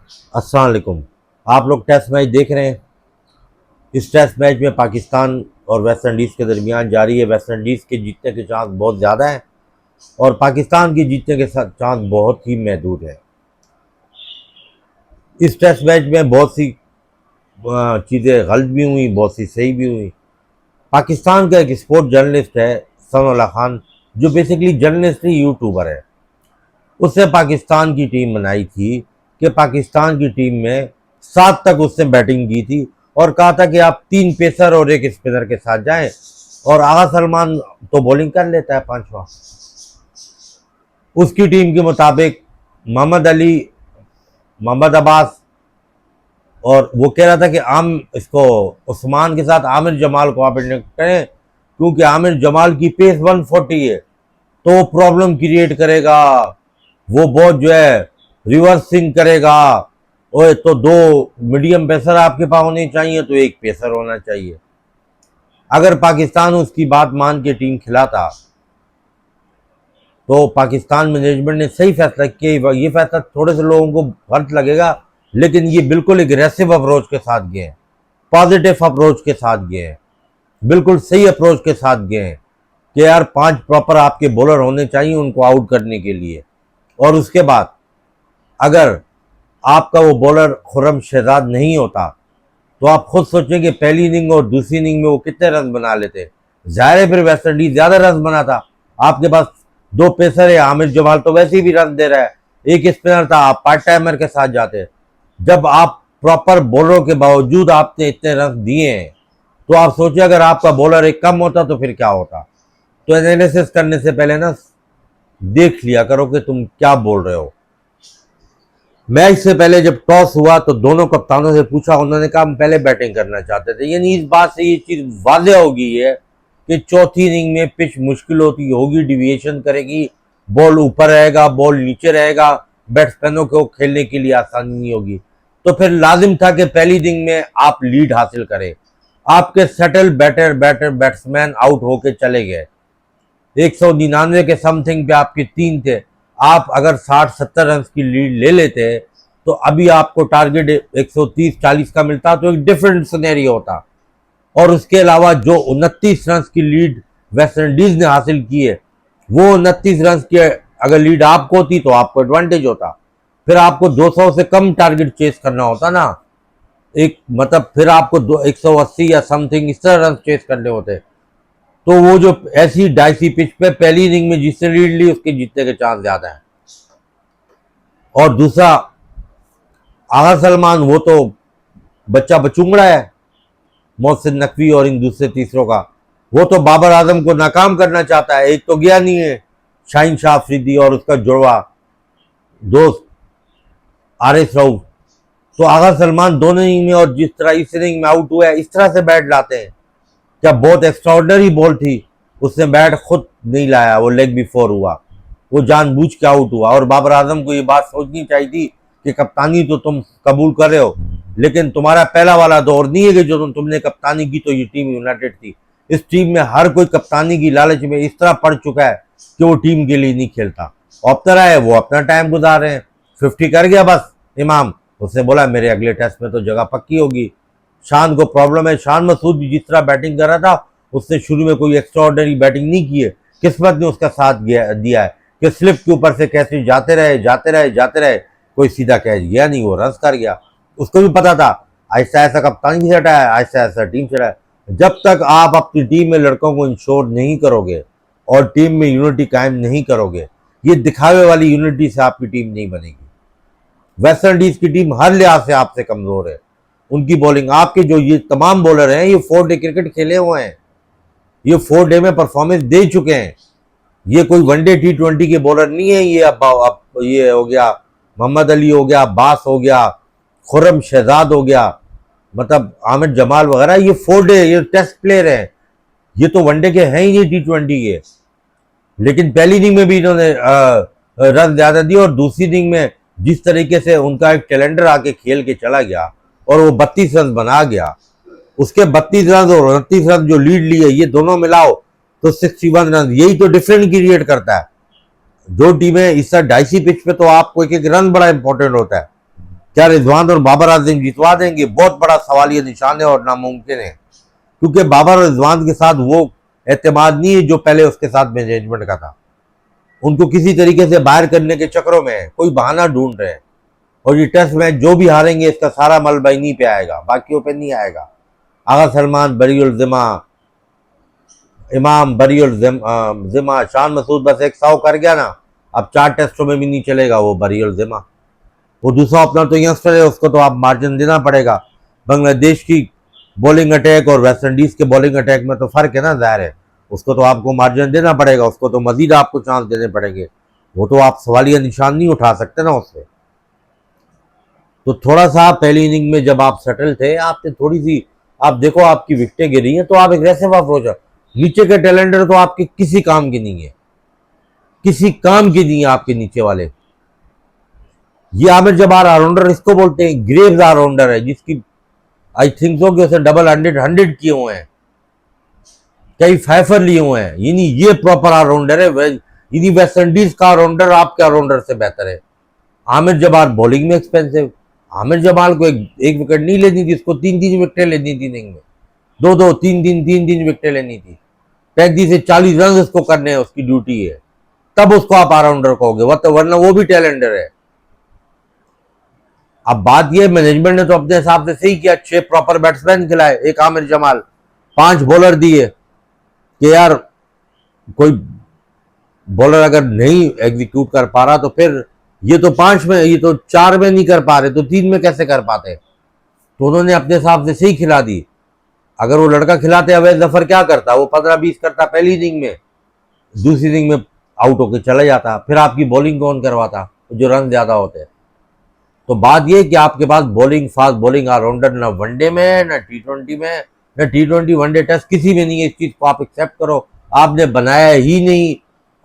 अस्सलाम वालेकुम। आप लोग टेस्ट मैच देख रहे हैं। इस टेस्ट मैच में पाकिस्तान और वेस्ट इंडीज़ के दरमियान जारी है। वेस्ट इंडीज़ के जीतने के चांस बहुत ज़्यादा हैं और पाकिस्तान के जीतने के चांस बहुत ही महदूद है। इस टेस्ट मैच में बहुत सी चीज़ें गलत भी हुई, बहुत सी सही भी हुई। पाकिस्तान का एक स्पोर्ट जर्नलिस्ट है सनाउल्लाह खान, जो बेसिकली जर्नलिस्ट ही यूट्यूबर है। उसने पाकिस्तान की टीम बनाई थी कि पाकिस्तान की टीम में 7 तक उसने बैटिंग की थी और कहा था कि आप 3 पेसर और एक स्पिनर के साथ जाएं और आगा सलमान तो बॉलिंग कर लेता है 5वां। उसकी टीम के मुताबिक मोहम्मद अली, मोहम्मद अब्बास, और वो कह रहा था कि इसको उस्मान के साथ आमिर जमाल को आप इंडक्ट करें क्योंकि आमिर जमाल की पेस 140 है तो वो प्रॉब्लम क्रिएट करेगा, वो बहुत जो है रिवर्स स्विंग करेगा। ओए तो 2 मीडियम पेसर आपके पास होने चाहिए, तो एक पेसर होना चाहिए। अगर पाकिस्तान उसकी बात मान के टीम खिलाता तो पाकिस्तान मैनेजमेंट ने सही फैसला किया। ये फैसला थोड़े से लोगों को गलत लगेगा, लेकिन ये बिल्कुल एग्रेसिव अप्रोच के साथ गए हैं, पॉजिटिव अप्रोच के साथ गए हैं, बिल्कुल सही अप्रोच के साथ गए हैं कि यार 5 प्रॉपर आपके बॉलर होने चाहिए उनको आउट करने के लिए। और उसके बाद अगर आपका वो बॉलर खुर्रम शहजाद नहीं होता तो आप खुद सोचें कि पहली इनिंग और दूसरी इनिंग में वो कितने रन बना लेते। जाहिर है फिर वेस्ट इंडीज ज़्यादा रन बनाता। आपके पास 2 पेसर है, आमिर जमाल तो वैसे ही भी रन दे रहा है, एक स्पिनर था, आप पार्ट टाइमर के साथ जाते। जब आप प्रॉपर बॉलरों के बावजूद आपने इतने रन दिए हैं तो आप सोचिए अगर आपका बॉलर एक कम होता तो फिर क्या होता। तो एनालिसिस करने से पहले ना देख लिया करो कि तुम क्या बोल रहे हो। मैच से पहले जब टॉस हुआ तो दोनों कप्तानों से पूछा, उन्होंने कहा हम पहले बैटिंग करना चाहते थे। यानी इस बात से ये चीज वाज़ेह हो गई है कि चौथी इनिंग में पिच मुश्किल होगी, डिविएशन करेगी, बॉल ऊपर रहेगा, बॉल नीचे रहेगा, बैट्समैनों को खेलने के लिए आसानी नहीं होगी। तो फिर लाजिम था कि पहली इनिंग में आप लीड हासिल करें। आपके सेटल बैट्समैन आउट होके चले गए। 199 के समथिंग पे आपके 3 थे। आप अगर 60-70 रन की लीड ले लेते तो अभी आपको टारगेट 130-40 का मिलता तो एक डिफरेंट सिनेरियो होता। और उसके अलावा जो 29 रन की लीड वेस्ट इंडीज ने हासिल की है, वो 29 रन की अगर लीड आपको होती तो आपको एडवांटेज होता। फिर आपको 200 से कम टारगेट चेस करना होता ना, एक मतलब फिर आपको 180 या समथिंग इस तरह रन चेस करने होते। तो वो जो ऐसी डाइसी पिच पे पहली इनिंग में जिसने लीड ली उसके जीतने के चांस ज्यादा है। और दूसरा, आगा सलमान वो तो बच्चा बचुंगड़ा है मोहसिन नकवी और इन दूसरे तीसरों का। वो तो बाबर आजम को नाकाम करना चाहता है। एक तो गया नहीं है शाहीन शाह अफरीदी और उसका जुड़वा दोस्त आरिफ रऊफ। तो आगा सलमान दोनों इनिंग में और जिस तरह इस इनिंग में आउट हुआ है इस तरह से बैट लाते हैं। क्या बहुत एक्स्ट्राऑर्डिनरी बॉल थी, उसने बैट खुद नहीं लाया, वो लेग बिफोर हुआ, वो जानबूझ के आउट हुआ। और बाबर आजम को ये बात सोचनी चाहिए थी कि कप्तानी तो तुम कबूल कर रहे हो, लेकिन तुम्हारा पहला वाला दौर नहीं है कि जो तुमने कप्तानी की तो ये टीम यूनाइटेड थी। इस टीम में हर कोई कप्तानी की लालच में इस तरह पड़ चुका है कि वो टीम के लिए नहीं खेलता। ऑप्टर है वो अपना टाइम गुजार रहे हैं। 50 कर गया बस इमाम, उसने बोला मेरे अगले टेस्ट में तो जगह पक्की होगी। शान को प्रॉब्लम है, शान मसूद भी जिस तरह बैटिंग कर रहा था उसने शुरू में कोई एक्स्ट्राऑर्डिनरी बैटिंग नहीं की है, किस्मत ने उसका साथ दिया है कि स्लिप के ऊपर से कैसे जाते रहे, कोई सीधा कैच गया नहीं, वो रन कर गया। उसको भी पता था ऐसा ऐसा कप्तान भी हटा है, ऐसा ऐसा टीम चढ़ा है। जब तक आप अपनी टीम में लड़कों को इंश्योर नहीं करोगे और टीम में यूनिटी कायम नहीं करोगे, ये दिखावे वाली यूनिटी से आपकी टीम नहीं बनेगी। वेस्ट इंडीज की टीम हर लिहाज से आपसे कमजोर है। उनकी बॉलिंग, आपके जो ये तमाम बॉलर हैं ये 4 डे क्रिकेट खेले हुए हैं, ये 4 डे में परफॉर्मेंस दे चुके हैं। ये कोई वनडे T20 के बॉलर नहीं है। ये अब ये हो गया मोहम्मद अली, हो गया अब्बास, हो गया खुर्रम शहजाद, हो गया मतलब आमिर जमाल वगैरह, ये 4 डे ये टेस्ट प्लेयर हैं। ये तो वनडे के हैं ही नहीं T20 के। लेकिन पहली इनिंग में भी इन्होंने रन ज्यादा दिए और दूसरी इनिंग में जिस तरीके से उनका एक कैलेंडर आके खेल के चला गया और वो 32 रन बना गया, उसके 32 रन और 29 रन जो लीड ली है ये दोनों मिलाओ तो 61 रन। यही तो डिफरेंट क्रिएट करता है। जो टीमें इस तरह डाइसी पिच पे तो आपको एक एक रन बड़ा इंपॉर्टेंट होता है। क्या रिजवान और बाबर आजम जितवा देंगे? बहुत बड़ा सवालिया निशान है और नामुमकिन है, क्योंकि बाबर और रिजवान के साथ वो एतमाद नहीं है जो पहले उसके साथ मैनेजमेंट का था। उनको किसी तरीके से बाहर करने के चक्करों में है, कोई बहाना ढूंढ रहे हैं। और ये टेस्ट मैच जो भी हारेंगे इसका सारा मलबा इन्हीं पे आएगा, बाकियों पे नहीं आएगा। आगा सलमान बरीउल जिम्मा, इमाम बरीउल जिम्मा, शान मसूद बस एक 100 कर गया ना, अब 4 टेस्टों में भी नहीं चलेगा वो बरीउल जिम्मा। वो दूसरा ओपनर तो यंगस्टर है, उसको तो आप मार्जिन देना पड़ेगा। बांग्लादेश की बॉलिंग अटैक और वेस्ट इंडीज के बॉलिंग अटैक में तो फर्क है ना, जाहिर है उसको तो आपको मार्जिन देना पड़ेगा, उसको तो मजीद आपको चांस देने पड़ेंगे। वो तो आप सवालिया निशान नहीं उठा सकते ना उससे। तो थोड़ा सा पहली इनिंग में जब आप सेटल थे, आपने थोड़ी सी, आप देखो आपकी विकेटें गिरी हैं तो आप एग्रेसिव अप्रोच, नीचे के टैलेंटर तो आपके किसी काम की नहीं है, किसी काम की नहीं है आपके नीचे वाले। ये आमिर जबार ऑलराउंडर इसको बोलते हैं, ग्रेव्स ऑलराउंडर है, जिसकी आई थिंक सो कि उसे डबल 100 किए हुए हैं, कई फाइफर लिए हुए हैं। यानी ये प्रॉपर ऑलराउंडर है, यानी वेस्ट इंडीज का ऑलराउंडर आपके ऑलराउंडर से बेहतर है। आमिर जबार बॉलिंग में एक्सपेंसिव, आमिर जमाल को एक विकेट नहीं लेनी थी, इसको 3-3 विकेटें लेनी थी इनिंग में, 2-2 3-3 विकेटें लेनी थी। 35 से 40 रन उसको करने हैं, उसकी ड्यूटी है, तब उसको आप ऑलराउंडर कहोगे, वरना वो भी टैलेंडर है। अब बात यह, मैनेजमेंट ने तो अपने हिसाब से सही किया, 6 प्रॉपर बैट्समैन खिलाए, एक आमिर जमाल, 5 बॉलर दिए कि यार कोई बॉलर अगर नहीं एग्जीक्यूट कर पा रहा तो फिर ये तो 5 में, ये तो 4 में नहीं कर पा रहे तो 3 में कैसे कर पाते। तो उन्होंने अपने हिसाब से सही खिला दी। अगर वो लड़का खिलाते अवैध जफर क्या करता, वो 15-20 करता पहली इनिंग में, दूसरी इनिंग में आउट होकर चला जाता, फिर आपकी बॉलिंग कौन करवाता जो रन ज्यादा होते हैं। तो बात यह कि आपके पास बॉलिंग, फास्ट बॉलिंग ऑलराउंडर ना वनडे में, ना T20 में, ना T20 वनडे टेस्ट किसी में नहीं है। इस चीज को आप एक्सेप्ट करो, आपने बनाया ही नहीं,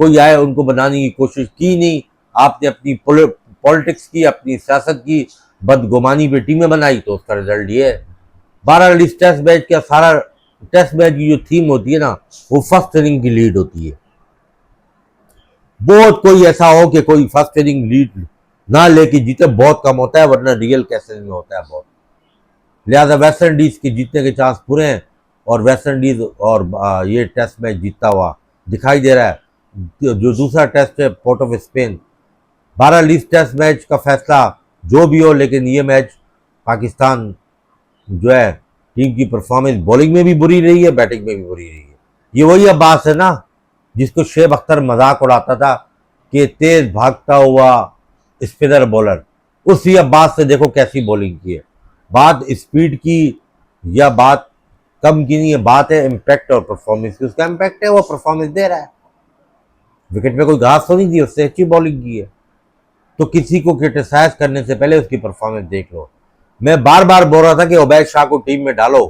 कोई आए उनको बनाने की कोशिश की नहीं, आपने अपनी पॉलिटिक्स की, अपनी सियासत की, बदगुमानी पे टीमें बनाई, तो उसका रिजल्ट ये है। 12 इस टेस्ट मैच का सारा, टेस्ट मैच की जो थीम होती है ना, वो फर्स्ट इनिंग की लीड होती है। बहुत कोई ऐसा हो कि कोई फर्स्ट इनिंग लीड ना लेके जीते बहुत कम होता है, वरना रियल कैसे में होता है बहुत। लिहाजा वेस्ट इंडीज के जीतने के चांस पूरे हैं, और वेस्ट इंडीज और ये टेस्ट मैच जीतता हुआ दिखाई दे रहा है। जो दूसरा टेस्ट है पोर्ट ऑफ स्पेन, 12 लीज टेस्ट मैच का फैसला जो भी हो, लेकिन ये मैच पाकिस्तान जो है टीम की परफॉर्मेंस बॉलिंग में भी बुरी रही है, बैटिंग में भी बुरी रही है। ये वही अब्बास है ना जिसको शेब अख्तर मजाक उड़ाता था कि तेज भागता हुआ स्पिनर बॉलर, उसी अब्बास से देखो कैसी बॉलिंग की है। बात स्पीड की या बात कम की नहीं है, बात है इम्पैक्ट और परफॉर्मेंस की। उसका इम्पैक्ट है, वो परफॉर्मेंस दे रहा है, विकेट पे कोई घास तो नहीं दी, उससे अच्छी बॉलिंग की है। तो किसी को क्रिटिसाइज करने से पहले उसकी परफॉर्मेंस देख लो। मैं बार बार बोल रहा था कि उबैद शाह को टीम में डालो,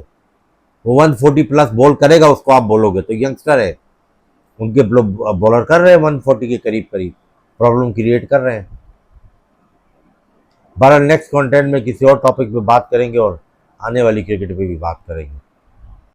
वो 140 प्लस बॉल करेगा, उसको आप बोलोगे तो यंगस्टर है, उनके बॉलर कर रहे हैं 140 के करीब करीब, प्रॉब्लम क्रिएट कर रहे हैं। बहरहाल नेक्स्ट कंटेंट में किसी और टॉपिक पे बात करेंगे और आने वाली क्रिकेट पे भी बात करेंगे।